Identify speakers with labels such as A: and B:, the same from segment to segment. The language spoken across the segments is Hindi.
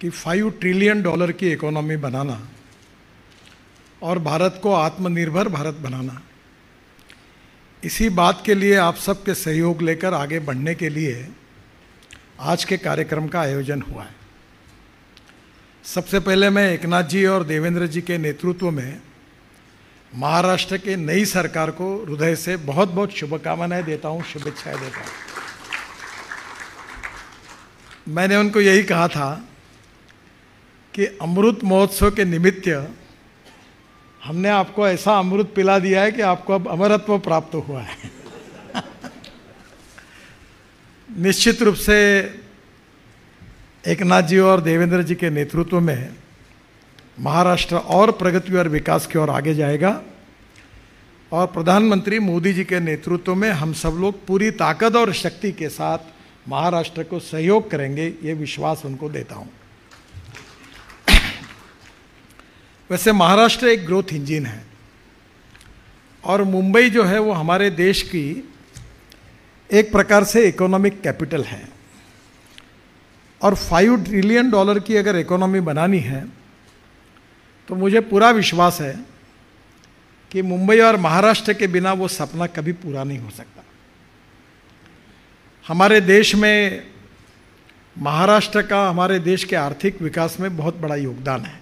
A: कि $5 ट्रिलियन की इकोनॉमी बनाना और भारत को आत्मनिर्भर भारत बनाना, इसी बात के लिए आप सबके सहयोग लेकर आगे बढ़ने के लिए आज के कार्यक्रम का आयोजन हुआ है। सबसे पहले मैं एकनाथ जी और देवेंद्र जी के नेतृत्व में महाराष्ट्र के नई सरकार को हृदय से बहुत बहुत शुभकामनाएं देता हूं, शुभेच्छाएं देता हूं। मैंने उनको यही कहा था कि अमृत महोत्सव के निमित्त हमने आपको ऐसा अमृत पिला दिया है कि आपको अब अमरत्व प्राप्त हुआ है। निश्चित रूप से एकनाथ जी और देवेंद्र जी के नेतृत्व में महाराष्ट्र और प्रगति और विकास की ओर आगे जाएगा और प्रधानमंत्री मोदी जी के नेतृत्व में हम सब लोग पूरी ताकत और शक्ति के साथ महाराष्ट्र को सहयोग करेंगे, ये विश्वास उनको देता हूँ। वैसे महाराष्ट्र एक ग्रोथ इंजन है और मुंबई जो है वो हमारे देश की एक प्रकार से इकोनॉमिक कैपिटल है और $5 ट्रिलियन की अगर इकोनॉमी बनानी है तो मुझे पूरा विश्वास है कि मुंबई और महाराष्ट्र के बिना वो सपना कभी पूरा नहीं हो सकता। हमारे देश में महाराष्ट्र का हमारे देश के आर्थिक विकास में बहुत बड़ा योगदान है।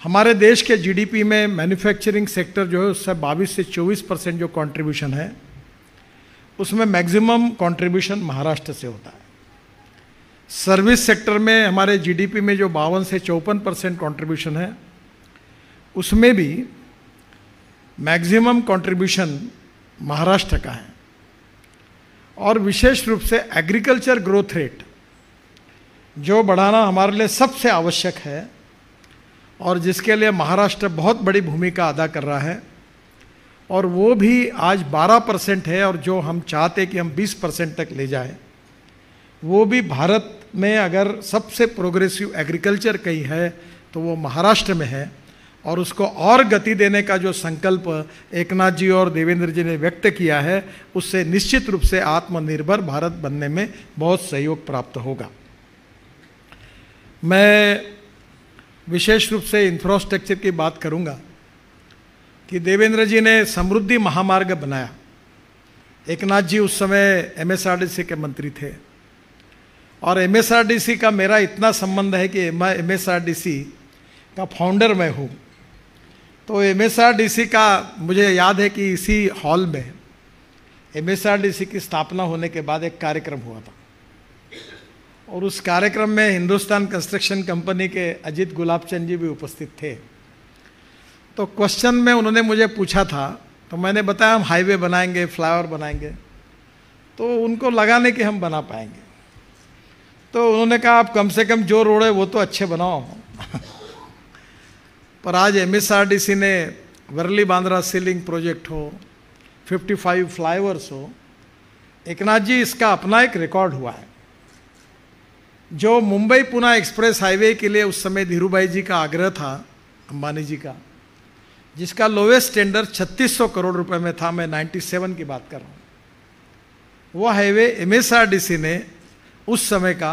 A: हमारे देश के जीडीपी में मैन्युफैक्चरिंग सेक्टर जो है उससे 22 से 24% जो कंट्रीब्यूशन है उसमें मैक्सिमम कंट्रीब्यूशन महाराष्ट्र से होता है। सर्विस सेक्टर में हमारे जीडीपी में जो 52 से 54% कंट्रीब्यूशन है उसमें भी मैक्सिमम कंट्रीब्यूशन महाराष्ट्र का है। और विशेष रूप से एग्रीकल्चर ग्रोथ रेट जो बढ़ाना हमारे लिए सबसे आवश्यक है और जिसके लिए महाराष्ट्र बहुत बड़ी भूमिका अदा कर रहा है और वो भी आज 12% है और जो हम चाहते कि हम 20% तक ले जाएं, वो भी भारत में अगर सबसे प्रोग्रेसिव एग्रीकल्चर कहीं है तो वो महाराष्ट्र में है। और उसको और गति देने का जो संकल्प एकनाथ जी और देवेंद्र जी ने व्यक्त किया है उससे निश्चित रूप से आत्मनिर्भर भारत बनने में बहुत सहयोग प्राप्त होगा। मैं विशेष रूप से इंफ्रास्ट्रक्चर की बात करूंगा कि देवेंद्र जी ने समृद्धि महामार्ग बनाया। एकनाथ जी उस समय एमएसआरडीसी के मंत्री थे और एमएसआरडीसी का मेरा इतना संबंध है कि एमएसआरडीसी का फाउंडर मैं हूँ। तो एमएसआरडीसी का मुझे याद है कि इसी हॉल में एमएसआरडीसी की स्थापना होने के बाद एक कार्यक्रम हुआ था और उस कार्यक्रम में हिंदुस्तान कंस्ट्रक्शन कंपनी के अजीत गुलाबचंद जी भी उपस्थित थे। तो क्वेश्चन में उन्होंने मुझे पूछा था तो मैंने बताया हम हाईवे बनाएंगे, फ्लाईओवर बनाएंगे, तो उनको लगा नहीं कि हम बना पाएंगे। तो उन्होंने कहा आप कम से कम जो रोड है वो तो अच्छे बनाओ। पर आज एमएसआरडीसी ने वर्ली बांद्रा सीलिंग प्रोजेक्ट हो, 55 फ्लाईओवर्स हो, एकनाथ जी इसका अपना एक रिकॉर्ड हुआ है। जो मुंबई पुणे एक्सप्रेस हाईवे के लिए उस समय धीरूभाई जी का आग्रह था, अंबानी जी का, जिसका लोवेस्ट टेंडर 3600 करोड़ रुपए में था, मैं 97 की बात कर रहा हूँ, वो हाईवे एमएसआरडीसी ने उस समय का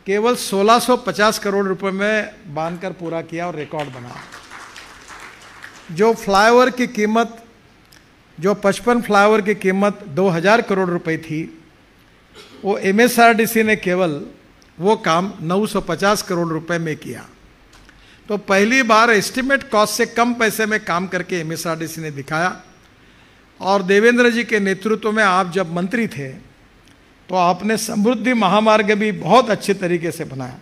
A: केवल 1650 करोड़ रुपए में बांधकर पूरा किया और रिकॉर्ड बना। जो फ्लाईओवर की कीमत, जो 55 फ्लाईओवर की कीमत 2000 करोड़ रुपए थी, वो एमएसआरडीसी ने केवल वो काम 950 करोड़ रुपए में किया। तो पहली बार एस्टिमेट कॉस्ट से कम पैसे में काम करके एमएसआरडीसी ने दिखाया। और देवेंद्र जी के नेतृत्व में आप जब मंत्री थे तो आपने समृद्धि महामार्ग भी बहुत अच्छे तरीके से बनाया।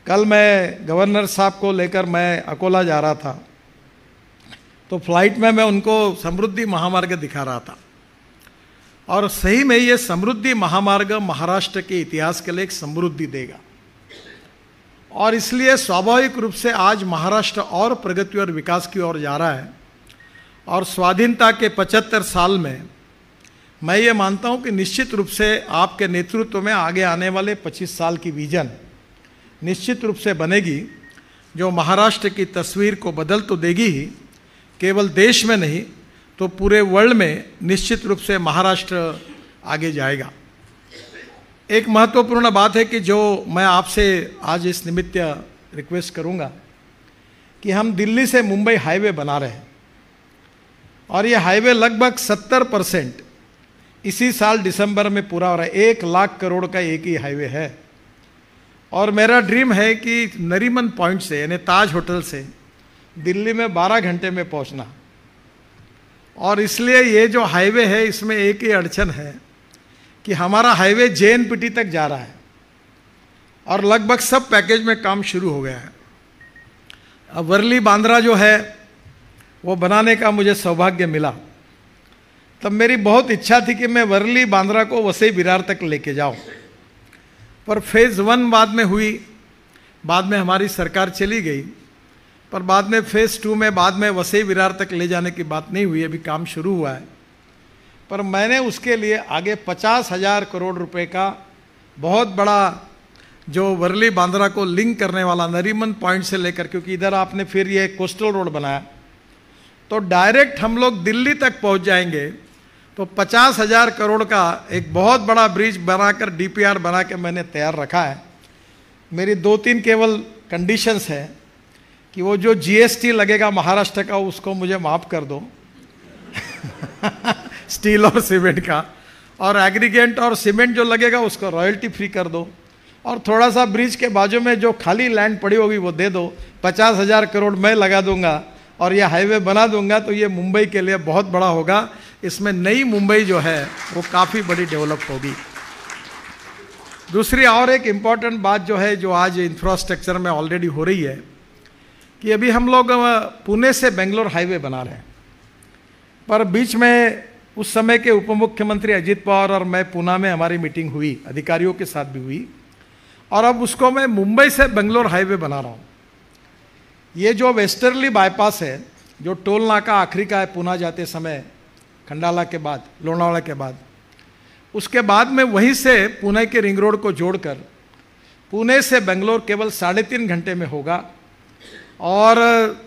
A: कल मैं गवर्नर साहब को लेकर मैं अकोला जा रहा था तो फ्लाइट में मैं उनको समृद्धि महामार्ग दिखा रहा था और सही में ये समृद्धि महामार्ग महाराष्ट्र के इतिहास के लिए एक समृद्धि देगा और इसलिए स्वाभाविक रूप से आज महाराष्ट्र और प्रगति और विकास की ओर जा रहा है। और स्वाधीनता के 75 साल में मैं ये मानता हूँ कि निश्चित रूप से आपके नेतृत्व में आगे आने वाले 25 साल की विजन निश्चित रूप से बनेगी जो महाराष्ट्र की तस्वीर को बदल तो देगी ही, केवल देश में नहीं तो पूरे वर्ल्ड में निश्चित रूप से महाराष्ट्र आगे जाएगा। एक महत्वपूर्ण बात है कि जो मैं आपसे आज इस निमित्त रिक्वेस्ट करूंगा कि हम दिल्ली से मुंबई हाईवे बना रहे हैं और ये हाईवे लगभग 70% इसी साल दिसंबर में पूरा हो रहा है। 1 लाख करोड़ का एक ही हाईवे है और मेरा ड्रीम है कि नरीमन पॉइंट से यानी ताज होटल से दिल्ली में 12 घंटे में पहुंचना। और इसलिए ये जो हाईवे है इसमें एक ही अड़चन है कि हमारा हाईवे JNPT तक जा रहा है और लगभग सब पैकेज में काम शुरू हो गया है। अब वर्ली बांद्रा जो है वो बनाने का मुझे सौभाग्य मिला, तब मेरी बहुत इच्छा थी कि मैं वर्ली बांद्रा को वसई विरार तक लेके जाऊं, पर फेज़ 1 बाद में हुई, बाद में हमारी सरकार चली गई, पर बाद में फेज़ 2 में बाद में वसई विरार तक ले जाने की बात नहीं हुई, अभी काम शुरू हुआ है। पर मैंने उसके लिए आगे 50,000 करोड़ रुपए का बहुत बड़ा जो वर्ली बांद्रा को लिंक करने वाला नरीमन पॉइंट से लेकर, क्योंकि इधर आपने फिर ये कोस्टल रोड बनाया तो डायरेक्ट हम लोग दिल्ली तक पहुंच जाएंगे, तो 50,000 करोड़ का एक बहुत बड़ा ब्रिज बनाकर DPR बना के मैंने तैयार रखा है। मेरी 2-3 केवल कंडीशंस है कि वो जो GST लगेगा महाराष्ट्र का उसको मुझे माफ़ कर दो स्टील और सीमेंट का, और एग्रीगेट और सीमेंट जो लगेगा उसको रॉयल्टी फ्री कर दो, और थोड़ा सा ब्रिज के बाजू में जो खाली लैंड पड़ी होगी वो दे दो। 50,000 करोड़ मैं लगा दूंगा और ये हाईवे बना दूंगा, तो ये मुंबई के लिए बहुत बड़ा होगा। इसमें नई मुंबई जो है वो काफ़ी बड़ी डेवलप होगी। दूसरी और एक इम्पॉर्टेंट बात जो है, जो आज इंफ्रास्ट्रक्चर में ऑलरेडी हो रही है, कि अभी हम लोग पुणे से बेंगलोर हाईवे बना रहे हैं, पर बीच में उस समय के उप मुख्यमंत्री अजित पवार और मैं पुणे में हमारी मीटिंग हुई, अधिकारियों के साथ भी हुई, और अब उसको मैं मुंबई से बेंगलोर हाईवे बना रहा हूँ। ये जो वेस्टर्ली बाईपास है, जो टोल नाका आखिरी का है पुणे जाते समय, खंडाला के बाद, लोनावाला के बाद, उसके बाद में वहीं से पुणे के रिंग रोड को जोड़कर पुणे से बेंगलोर केवल 3.5 घंटे में होगा, और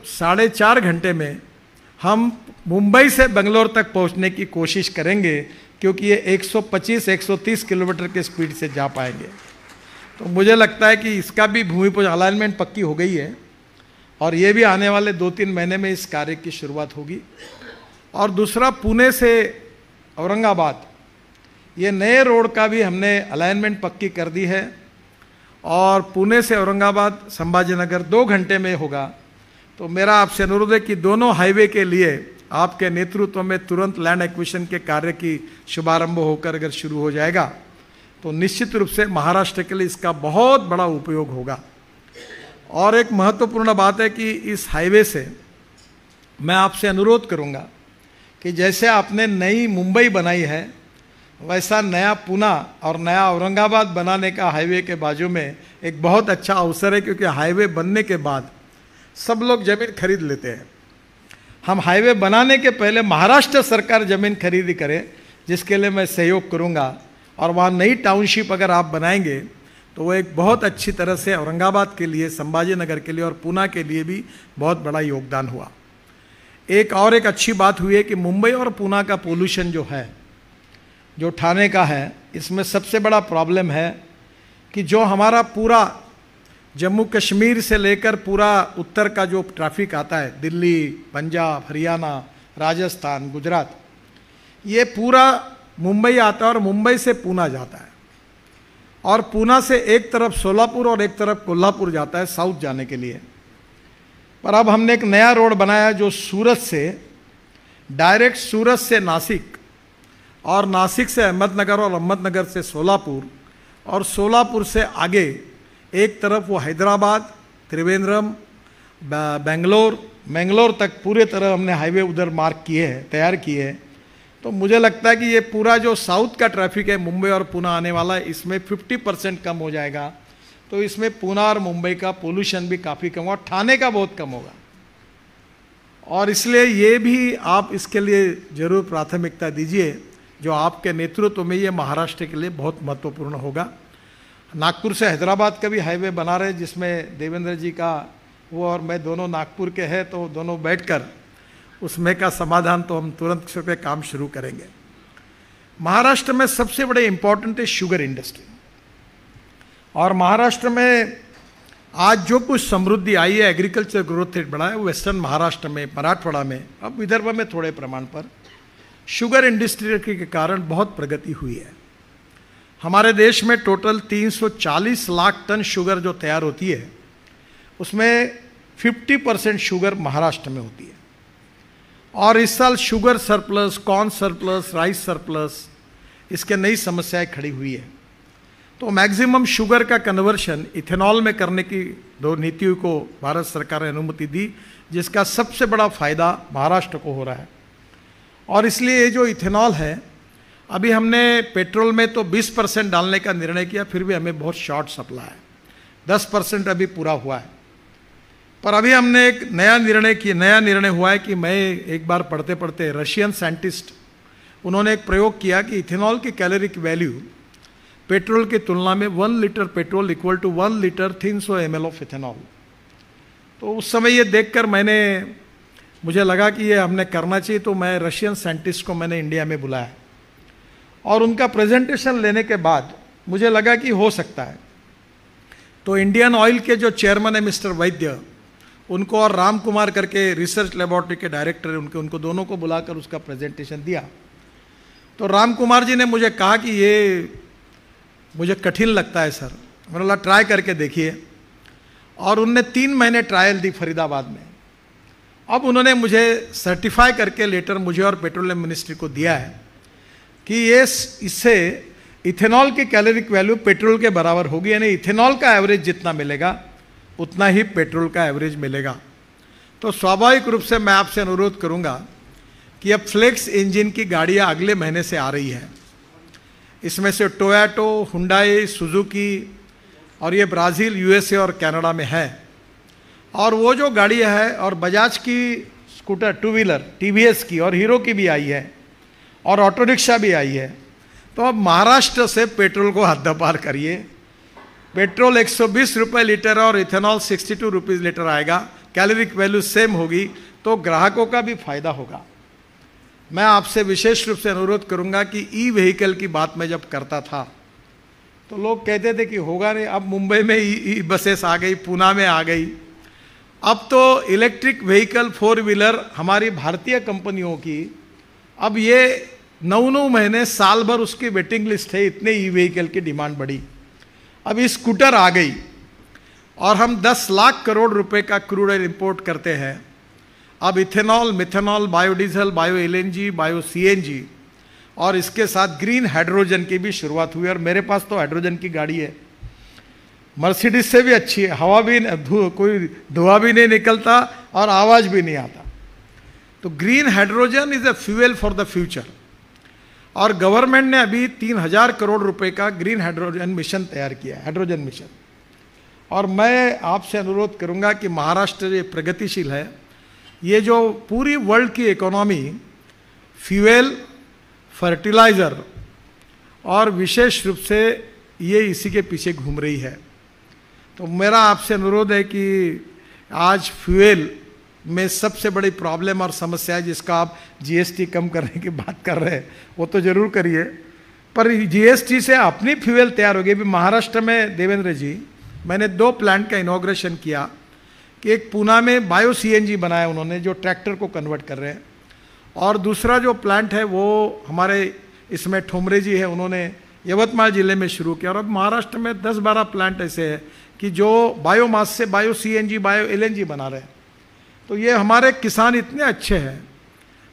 A: 4.5 घंटे में हम मुंबई से बेंगलोर तक पहुंचने की कोशिश करेंगे, क्योंकि ये 125-130 किलोमीटर के स्पीड से जा पाएंगे। तो मुझे लगता है कि इसका भी भूमि पूजन अलाइनमेंट पक्की हो गई है और ये भी आने वाले 2-3 महीने में इस कार्य की शुरुआत होगी। और दूसरा, पुणे से औरंगाबाद, ये नए रोड का भी हमने अलाइनमेंट पक्की कर दी है, और पुणे से औरंगाबाद संभाजीनगर 2 घंटे में होगा। तो मेरा आपसे अनुरोध है कि दोनों हाईवे के लिए आपके नेतृत्व में तुरंत लैंड एक्विजिशन के कार्य की शुभारंभ होकर अगर शुरू हो जाएगा तो निश्चित रूप से महाराष्ट्र के लिए इसका बहुत बड़ा उपयोग होगा। और एक महत्वपूर्ण बात है कि इस हाईवे से मैं आपसे अनुरोध करूंगा कि जैसे आपने नई मुंबई बनाई है, वैसा नया पुणे और नया औरंगाबाद बनाने का हाईवे के बाजू में एक बहुत अच्छा अवसर है, क्योंकि हाईवे बनने के बाद सब लोग ज़मीन खरीद लेते हैं। हम हाईवे बनाने के पहले महाराष्ट्र सरकार ज़मीन खरीदी करे, जिसके लिए मैं सहयोग करूंगा, और वहाँ नई टाउनशिप अगर आप बनाएंगे तो वो एक बहुत अच्छी तरह से औरंगाबाद के लिए, संभाजीनगर के लिए और पुणे के लिए भी बहुत बड़ा योगदान हुआ। एक अच्छी बात हुई है कि मुंबई और पुणे का पोल्यूशन जो है, जो ठाणे का है, इसमें सबसे बड़ा प्रॉब्लम है कि जो हमारा पूरा जम्मू कश्मीर से लेकर पूरा उत्तर का जो ट्रैफिक आता है, दिल्ली, पंजाब, हरियाणा, राजस्थान, गुजरात, ये पूरा मुंबई आता है और मुंबई से पुणे जाता है, और पुणे से एक तरफ सोलापुर और एक तरफ कोल्हापुर जाता है साउथ जाने के लिए। पर अब हमने एक नया रोड बनाया जो सूरत से डायरेक्ट, सूरत से नासिक, और नासिक से अहमदनगर, और अहमदनगर से सोलापुर, और सोलापुर से आगे एक तरफ वो हैदराबाद, त्रिवेंद्रम, बेंगलोर तक पूरे तरह हमने हाईवे उधर मार्क किए हैं, तैयार किए हैं। तो मुझे लगता है कि ये पूरा जो साउथ का ट्रैफिक है मुंबई और पुणे आने वाला है, इसमें 50% कम हो जाएगा। तो इसमें पुणे और मुंबई का पोल्यूशन भी काफ़ी कम होगा, ठाणे का बहुत कम होगा। और इसलिए ये भी आप इसके लिए ज़रूर प्राथमिकता दीजिए, जो आपके नेतृत्व में ये महाराष्ट्र के लिए बहुत महत्वपूर्ण होगा। नागपुर से हैदराबाद का भी हाईवे बना रहे, जिसमें देवेंद्र जी का वो और मैं दोनों नागपुर के हैं, तो दोनों बैठकर उसमें का समाधान तो हम तुरंत काम शुरू करेंगे। महाराष्ट्र में सबसे बड़े इम्पोर्टेंट है शुगर इंडस्ट्री। और महाराष्ट्र में आज जो कुछ समृद्धि आई है, एग्रीकल्चर ग्रोथ रेट बढ़ा है, वो वेस्टर्न महाराष्ट्र में, मराठवाड़ा में, अब विदर्भ में थोड़े प्रमाण पर शुगर इंडस्ट्री के कारण बहुत प्रगति हुई है। हमारे देश में टोटल 340 लाख टन शुगर जो तैयार होती है, उसमें 50% शुगर महाराष्ट्र में होती है। और इस साल sugar surplus, corn surplus, rice surplus, इसके नई समस्याएं खड़ी हुई है। तो मैक्सिमम शुगर का कन्वर्शन इथेनॉल में करने की दो नीतियों को भारत सरकार ने अनुमति दी, जिसका सबसे बड़ा फायदा महाराष्ट्र को हो रहा है। और इसलिए ये जो इथेनॉल है, अभी हमने पेट्रोल में तो 20% डालने का निर्णय किया, फिर भी हमें बहुत शॉर्ट सप्लाई है, 10% अभी पूरा हुआ है। पर अभी हमने एक नया निर्णय हुआ है कि मैं एक बार पढ़ते पढ़ते रशियन साइंटिस्ट, उन्होंने एक प्रयोग किया कि इथेनॉल की कैलोरिक वैल्यू पेट्रोल की तुलना में 1 litre petrol equal to 1 litre 300 ml of ethanol. तो उस समय ये देखकर मुझे लगा कि ये हमने करना चाहिए, तो मैं रशियन साइंटिस्ट को मैंने इंडिया में बुलाया और उनका प्रेजेंटेशन लेने के बाद मुझे लगा कि हो सकता है। तो इंडियन ऑयल के जो चेयरमैन है मिस्टर वैद्य, उनको और राम कुमार करके रिसर्च लेबोरेटरी के डायरेक्टर है, उनको दोनों को बुलाकर उसका प्रेजेंटेशन दिया। तो राम कुमार जी ने मुझे कहा कि ये मुझे कठिन लगता है सर। मैंने बोला ट्राई करके देखिए, और उनने 3 महीने ट्रायल दी फरीदाबाद में। अब उन्होंने मुझे सर्टिफाई करके लेटर मुझे और पेट्रोलियम मिनिस्ट्री को दिया है कि ये इससे इथेनॉल की कैलोरिक वैल्यू पेट्रोल के बराबर होगी, यानी इथेनॉल का एवरेज जितना मिलेगा उतना ही पेट्रोल का एवरेज मिलेगा। तो स्वाभाविक रूप से मैं आपसे अनुरोध करूंगा कि अब फ्लेक्स इंजन की गाड़ियां अगले महीने से आ रही हैं। इसमें से टोयोटो, हुंडई, सुजुकी, और ये ब्राज़ील, यूएसए और कनाडा में है। और वो जो गाड़ियाँ है, और बजाज की स्कूटर 2 व्हीलर, टीवीएस की और हीरो की भी आई है, और ऑटो रिक्शा भी आई है। तो अब महाराष्ट्र से पेट्रोल को हद्दपार करिए। पेट्रोल 120 रुपये लीटर और इथेनॉल 62 रुपीज़ लीटर आएगा, कैलोरिक वैल्यू सेम होगी, तो ग्राहकों का भी फायदा होगा। मैं आपसे विशेष रूप से अनुरोध करूंगा कि ई व्हीकल की बात मैं जब करता था तो लोग कहते थे कि होगा नहीं। अब मुंबई में ई बसेस आ गई, पूना में आ गई। अब तो इलेक्ट्रिक व्हीकल 4 व्हीलर हमारी भारतीय कंपनियों की, अब ये 9 महीने, साल भर उसकी वेटिंग लिस्ट है, इतने ई व्हीकल की डिमांड बढ़ी। अब ये स्कूटर आ गई और हम 10 लाख करोड़ रुपए का क्रूड ऑयल इंपोर्ट करते हैं। अब ethanol, methanol, biodiesel, bio LNG, bio CNG और इसके साथ ग्रीन हाइड्रोजन की भी शुरुआत हुई। और मेरे पास तो हाइड्रोजन की गाड़ी है, मर्सिडीज से भी अच्छी है, हवा भी कोई धुआं भी नहीं निकलता और आवाज़ भी नहीं आता। तो green hydrogen is a fuel for the future. और गवर्नमेंट ने अभी 3000 करोड़ रुपए का ग्रीन हाइड्रोजन मिशन तैयार किया है, हाइड्रोजन मिशन। और मैं आपसे अनुरोध करूंगा कि महाराष्ट्र ये प्रगतिशील है। ये जो पूरी वर्ल्ड की इकोनॉमी फ्यूल, फर्टिलाइज़र और विशेष रूप से ये इसी के पीछे घूम रही है। तो मेरा आपसे अनुरोध है कि आज फ्यूल में सबसे बड़ी प्रॉब्लम और समस्या है, जिसका आप जीएसटी कम करने की बात कर रहे हैं, वो तो जरूर करिए, पर जीएसटी से अपनी फ्यूल तैयार होगी। अभी महाराष्ट्र में देवेंद्र जी, मैंने 2 प्लांट का इनॉग्रेशन किया कि एक पूना में बायो सीएनजी बनाया उन्होंने, जो ट्रैक्टर को कन्वर्ट कर रहे हैं, और दूसरा जो प्लांट है वो हमारे इसमें ठोमरे जी है, उन्होंने यवतमाल जिले में शुरू किया। और अब महाराष्ट्र में 10-12 प्लांट ऐसे हैं कि जो बायोमास से बायो सीएनजी, बायो एलएनजी बना रहे हैं। तो ये हमारे किसान इतने अच्छे हैं,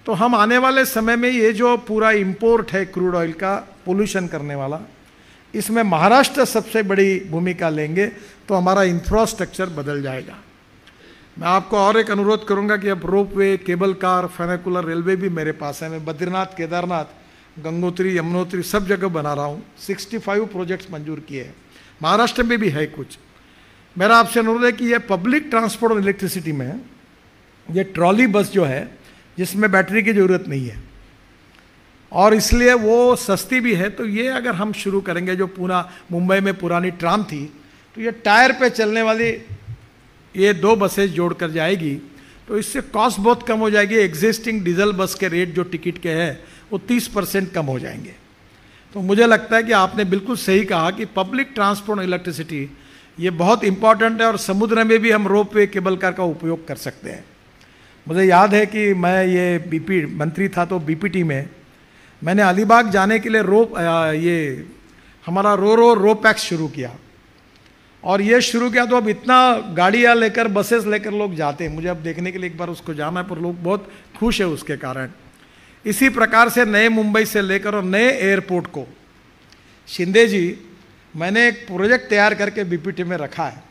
A: तो हम आने वाले समय में ये जो पूरा इंपोर्ट है क्रूड ऑयल का, पोल्यूशन करने वाला, इसमें महाराष्ट्र सबसे बड़ी भूमिका लेंगे, तो हमारा इंफ्रास्ट्रक्चर बदल जाएगा। मैं आपको और एक अनुरोध करूंगा कि अब रोपवे, केबल कार, फेनिकुलर रेलवे भी मेरे पास है। मैं बद्रीनाथ, केदारनाथ, गंगोत्री, यमुनोत्री सब जगह बना रहा हूँ। 65 प्रोजेक्ट्स मंजूर किए हैं, महाराष्ट्र में भी है कुछ। मेरा आपसे अनुरोध है कि ये पब्लिक ट्रांसपोर्ट और इलेक्ट्रिसिटी में ये ट्रॉली बस जो है, जिसमें बैटरी की ज़रूरत नहीं है और इसलिए वो सस्ती भी है, तो ये अगर हम शुरू करेंगे, जो मुंबई में पुरानी ट्राम थी, तो ये टायर पे चलने वाली ये 2 बसेस जोड़कर जाएगी, तो इससे कॉस्ट बहुत कम हो जाएगी। एग्जिस्टिंग डीजल बस के रेट जो टिकट के हैं वो 30% कम हो जाएंगे। तो मुझे लगता है कि आपने बिल्कुल सही कहा कि पब्लिक ट्रांसपोर्ट इलेक्ट्रिसिटी ये बहुत इंपॉर्टेंट है, और समुद्र में भी हम रोप वे केबल कार का उपयोग कर सकते हैं। मुझे याद है कि मैं ये बीपी मंत्री था तो बीपीटी में मैंने अलीबाग जाने के लिए ये हमारा रो पैक्स शुरू किया, और ये शुरू किया तो अब इतना गाड़ियाँ लेकर बसेस लेकर लोग जाते हैं। मुझे अब देखने के लिए एक बार उसको जाना है, पर लोग बहुत खुश है उसके कारण। इसी प्रकार से नए मुंबई से लेकर और नए एयरपोर्ट को शिंदे जी मैंने एक प्रोजेक्ट तैयार करके बीपीटी में रखा है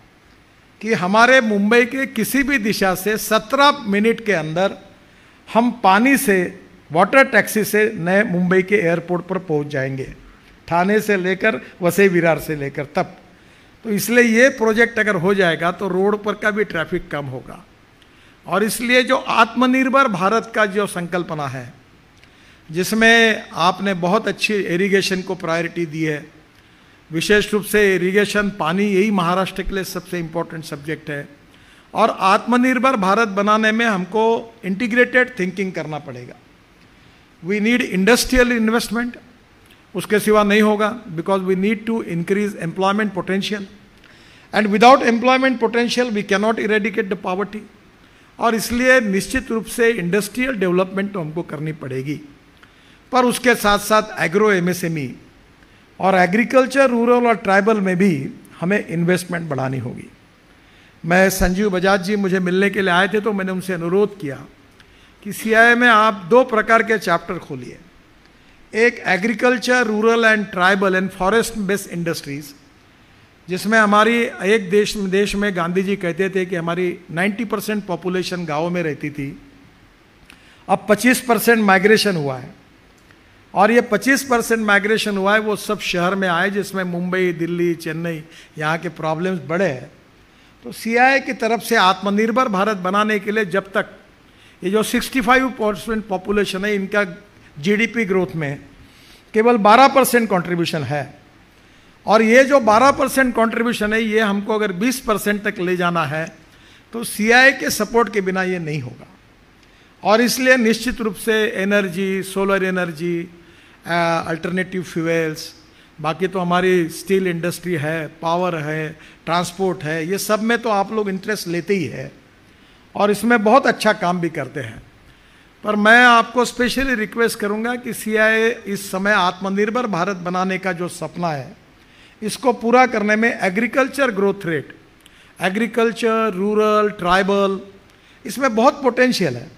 A: कि हमारे मुंबई के किसी भी दिशा से 17 मिनट के अंदर हम पानी से वाटर टैक्सी से नए मुंबई के एयरपोर्ट पर पहुंच जाएंगे, ठाणे से लेकर वसई विरार से लेकर तब। तो इसलिए ये प्रोजेक्ट अगर हो जाएगा तो रोड पर का भी ट्रैफिक कम होगा। और इसलिए जो आत्मनिर्भर भारत का जो संकल्पना है, जिसमें आपने बहुत अच्छी इरिगेशन को प्रायोरिटी दी है, विशेष रूप से इरिगेशन पानी यही महाराष्ट्र के लिए सबसे इम्पोर्टेंट सब्जेक्ट है। और आत्मनिर्भर भारत बनाने में हमको इंटीग्रेटेड थिंकिंग करना पड़ेगा। वी नीड इंडस्ट्रियल इन्वेस्टमेंट, उसके सिवा नहीं होगा, because we need to increase employment potential, and without employment potential we can not eradicate the poverty. और इसलिए निश्चित रूप से इंडस्ट्रियल डेवलपमेंट तो हमको करनी पड़ेगी, पर उसके साथ साथ एग्रो एमएसएमई और एग्रीकल्चर, रूरल और ट्राइबल में भी हमें इन्वेस्टमेंट बढ़ानी होगी। मैं संजीव बजाज जी मुझे मिलने के लिए आए थे, तो मैंने उनसे अनुरोध किया कि सीआईआई में आप 2 प्रकार के चैप्टर खोलिए, एक agriculture, rural and tribal and forest based industries, जिसमें हमारी एक देश में गांधी जी कहते थे कि हमारी 90% पॉपुलेशन गाँव में रहती थी, अब 25% माइग्रेशन हुआ है, और ये 25% माइग्रेशन हुआ है वो सब शहर में आए, जिसमें मुंबई, दिल्ली, चेन्नई यहाँ के प्रॉब्लम्स बड़े हैं। तो सीआईआई की तरफ से आत्मनिर्भर भारत बनाने के लिए जब तक ये जो 65% पॉपुलेशन है, इनका जीडीपी ग्रोथ में केवल 12% कंट्रीब्यूशन है, और ये जो 12% कंट्रीब्यूशन है ये हमको अगर 20% तक ले जाना है तो सीआईआई के सपोर्ट के बिना ये नहीं होगा। और इसलिए निश्चित रूप से energy, solar energy, alternative fuels, बाकी तो हमारी स्टील इंडस्ट्री है, पावर है, ट्रांसपोर्ट है, ये सब में तो आप लोग इंटरेस्ट लेते ही है और इसमें बहुत अच्छा काम भी करते हैं। पर मैं आपको स्पेशली रिक्वेस्ट करूंगा कि सीआईआई इस समय आत्मनिर्भर भारत बनाने का जो सपना है, इसको पूरा करने में agriculture growth rate, agriculture, rural, tribal, इसमें बहुत पोटेंशियल है।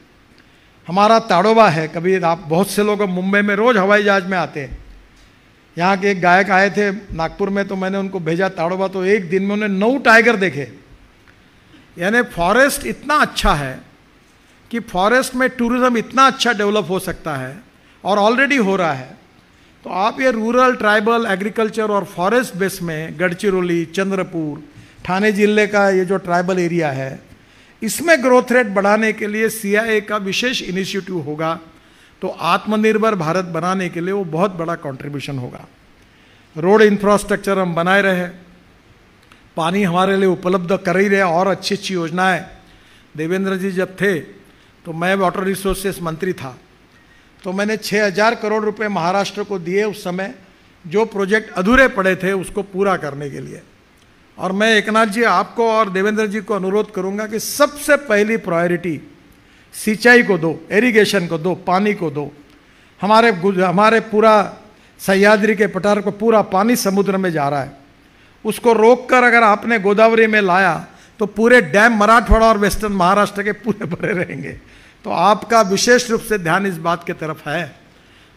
A: हमारा ताड़ोबा है, कभी आप बहुत से लोग मुंबई में रोज़ हवाई जहाज में आते हैं। यहाँ के एक गायक आए थे नागपुर में, तो मैंने उनको भेजा ताड़ोबा, तो एक दिन में उन्होंने 9 टाइगर देखे। यानी फॉरेस्ट इतना अच्छा है कि फॉरेस्ट में टूरिज्म इतना अच्छा डेवलप हो सकता है और ऑलरेडी हो रहा है। तो आप ये रूरल, ट्राइबल, एग्रीकल्चर और फॉरेस्ट बेस में गढ़चिरौली, चंद्रपुर, ठाणे जिले का ये जो ट्राइबल एरिया है, इसमें ग्रोथ रेट बढ़ाने के लिए सीआईआई का विशेष इनिशिएटिव होगा, तो आत्मनिर्भर भारत बनाने के लिए वो बहुत बड़ा कंट्रीब्यूशन होगा। रोड इंफ्रास्ट्रक्चर हम बनाए रहे, पानी हमारे लिए उपलब्ध कर ही रहे, और अच्छी अच्छी योजनाएं। देवेंद्र जी जब थे तो मैं वाटर रिसोर्सेस मंत्री था, तो मैंने 6000 करोड़ रुपए महाराष्ट्र को दिए उस समय, जो प्रोजेक्ट अधूरे पड़े थे उसको पूरा करने के लिए। और मैं एकनाथ जी आपको और देवेंद्र जी को अनुरोध करूंगा कि सबसे पहली प्रायोरिटी सिंचाई को दो, इरिगेशन को दो, पानी को दो। हमारे पूरा सह्याद्री के पठार को पूरा पानी समुद्र में जा रहा है, उसको रोककर अगर आपने गोदावरी में लाया तो पूरे डैम मराठवाड़ा और वेस्टर्न महाराष्ट्र के पूरे भरे रहेंगे। तो आपका विशेष रूप से ध्यान इस बात की तरफ है,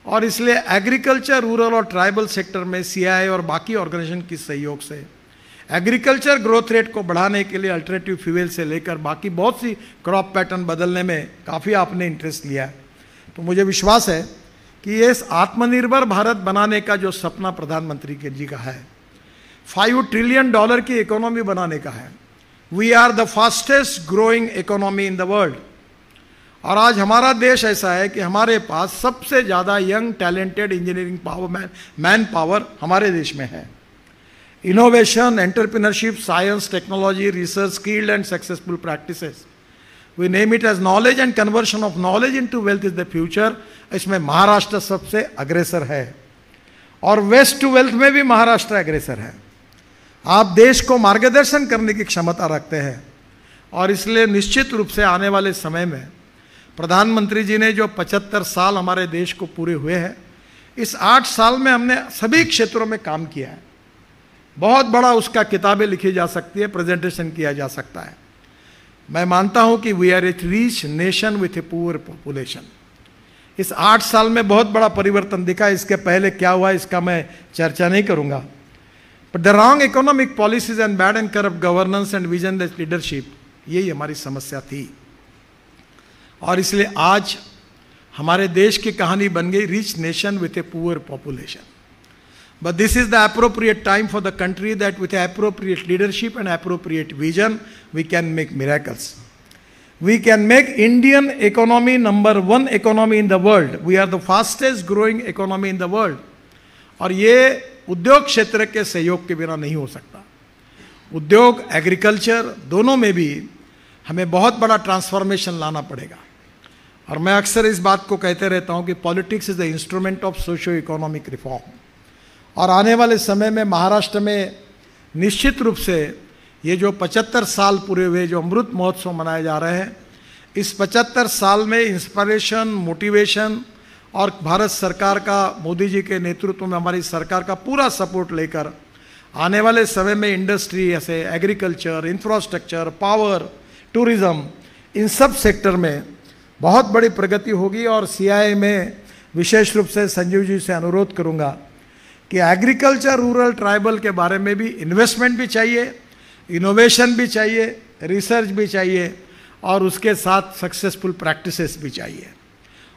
A: और इसलिए एग्रीकल्चर, रूरल और ट्राइबल सेक्टर में सीआईआई और बाकी ऑर्गेनाइजेशन की सहयोग से एग्रीकल्चर ग्रोथ रेट को बढ़ाने के लिए अल्टरनेटिव फ्यूल से लेकर बाकी बहुत सी क्रॉप पैटर्न बदलने में काफ़ी आपने इंटरेस्ट लिया है। तो मुझे विश्वास है कि ये इस आत्मनिर्भर भारत बनाने का जो सपना प्रधानमंत्री के जी का है, $5 ट्रिलियन की इकोनॉमी बनाने का है। We are the fastest growing economy in the world, और आज हमारा देश ऐसा है कि हमारे पास सबसे ज़्यादा young talented engineering power, man power हमारे देश में है। Innovation, entrepreneurship, science, technology, research, skilled and successful practices. We name it as knowledge and conversion of knowledge into wealth is the future. इसमें महाराष्ट्र सबसे अग्रेसर है, और वेस्ट टू वेल्थ में भी महाराष्ट्र अग्रेसर है। आप देश को मार्गदर्शन करने की क्षमता रखते हैं और इसलिए निश्चित रूप से आने वाले समय में प्रधानमंत्री जी ने जो 75 साल हमारे देश को पूरे हुए हैं, इस 8 साल में हमने सभी क्षेत्रों में काम किया है। बहुत बड़ा उसका किताबें लिखी जा सकती है, प्रेजेंटेशन किया जा सकता है। मैं मानता हूं कि we are a rich nation with a poor population. इस 8 साल में बहुत बड़ा परिवर्तन दिखा। इसके पहले क्या हुआ इसका मैं चर्चा नहीं करूंगा, but the wrong economic policies and bad and corrupt governance and visionless leadership, यही हमारी समस्या थी। और इसलिए आज हमारे देश की कहानी बन गई rich nation with a poor population. But this is the appropriate time for the country that with appropriate leadership and appropriate vision we can make miracles. We can make Indian economy number 1 economy in the world. We are the fastest growing economy in the world. और ये उद्योग क्षेत्र के सहयोग के बिना नहीं हो सकता। उद्योग, एग्रीकल्चर दोनों में भी हमें बहुत बड़ा ट्रांसफॉर्मेशन लाना पड़ेगा। और मैं अक्सर इस बात को कहते रहता हूँ कि politics is the instrument of socio economic reform. और आने वाले समय में महाराष्ट्र में निश्चित रूप से ये जो 75 साल पूरे हुए, जो अमृत महोत्सव मनाए जा रहे हैं, इस 75 साल में इंस्पिरेशन, मोटिवेशन और भारत सरकार का, मोदी जी के नेतृत्व में हमारी सरकार का पूरा सपोर्ट लेकर आने वाले समय में इंडस्ट्री, ऐसे एग्रीकल्चर, इंफ्रास्ट्रक्चर, पावर, टूरिज्म, इन सब सेक्टर में बहुत बड़ी प्रगति होगी। और सीआईआई में विशेष रूप से संजीव जी से अनुरोध करूंगा कि एग्रीकल्चर, रूरल, ट्राइबल के बारे में भी इन्वेस्टमेंट भी चाहिए, इनोवेशन भी चाहिए, रिसर्च भी चाहिए और उसके साथ सक्सेसफुल प्रैक्टिसेस भी चाहिए।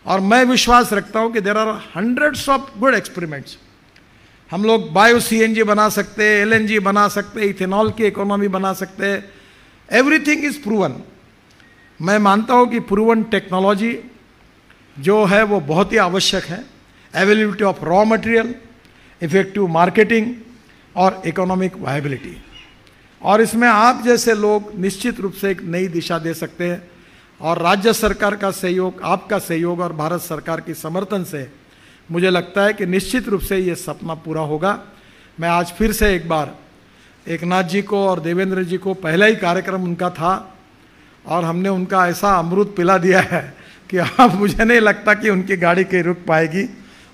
A: और मैं विश्वास रखता हूं कि there are hundreds of good experiments. हम लोग बायो सीएनजी बना सकते हैं, एलएनजी बना सकते हैं, इथेनॉल की इकोनॉमी बना सकते हैं। Everything is proven. मैं मानता हूं कि प्रूवन टेक्नोलॉजी जो है वो बहुत ही आवश्यक है। Availability of raw material, effective marketing और इकोनॉमिक वायबिलिटी। और इसमें आप जैसे लोग निश्चित रूप से एक नई दिशा दे सकते हैं। और राज्य सरकार का सहयोग, आपका सहयोग और भारत सरकार की समर्थन से मुझे लगता है कि निश्चित रूप से ये सपना पूरा होगा। मैं आज फिर से एक बार एकनाथ जी को और देवेंद्र जी को, पहला ही कार्यक्रम उनका था और हमने उनका ऐसा अमृत पिला दिया है कि अब मुझे नहीं लगता कि उनकी गाड़ी कहीं रुक पाएगी।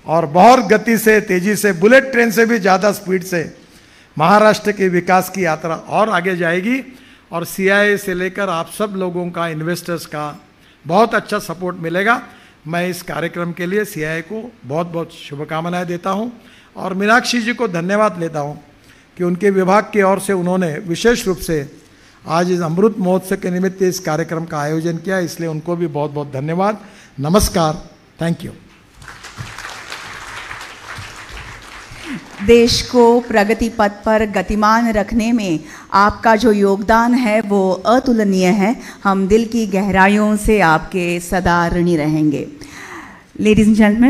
A: और बहुत गति से, तेजी से, बुलेट ट्रेन से भी ज़्यादा स्पीड से महाराष्ट्र के विकास की यात्रा और आगे जाएगी। और सीआईआई से लेकर आप सब लोगों का, इन्वेस्टर्स का बहुत अच्छा सपोर्ट मिलेगा। मैं इस कार्यक्रम के लिए सीआईआई को बहुत बहुत शुभकामनाएं देता हूं और मीनाक्षी जी को धन्यवाद लेता हूं कि उनके विभाग की ओर से उन्होंने विशेष रूप से आज इस अमृत महोत्सव के निमित्त इस कार्यक्रम का आयोजन किया, इसलिए उनको भी बहुत बहुत धन्यवाद। नमस्कार, थैंक यू।
B: देश को प्रगति पथ पर गतिमान रखने में आपका जो योगदान है वो अतुलनीय है। हम दिल की गहराइयों से आपके सदा ऋणी रहेंगे। Ladies and gentleman,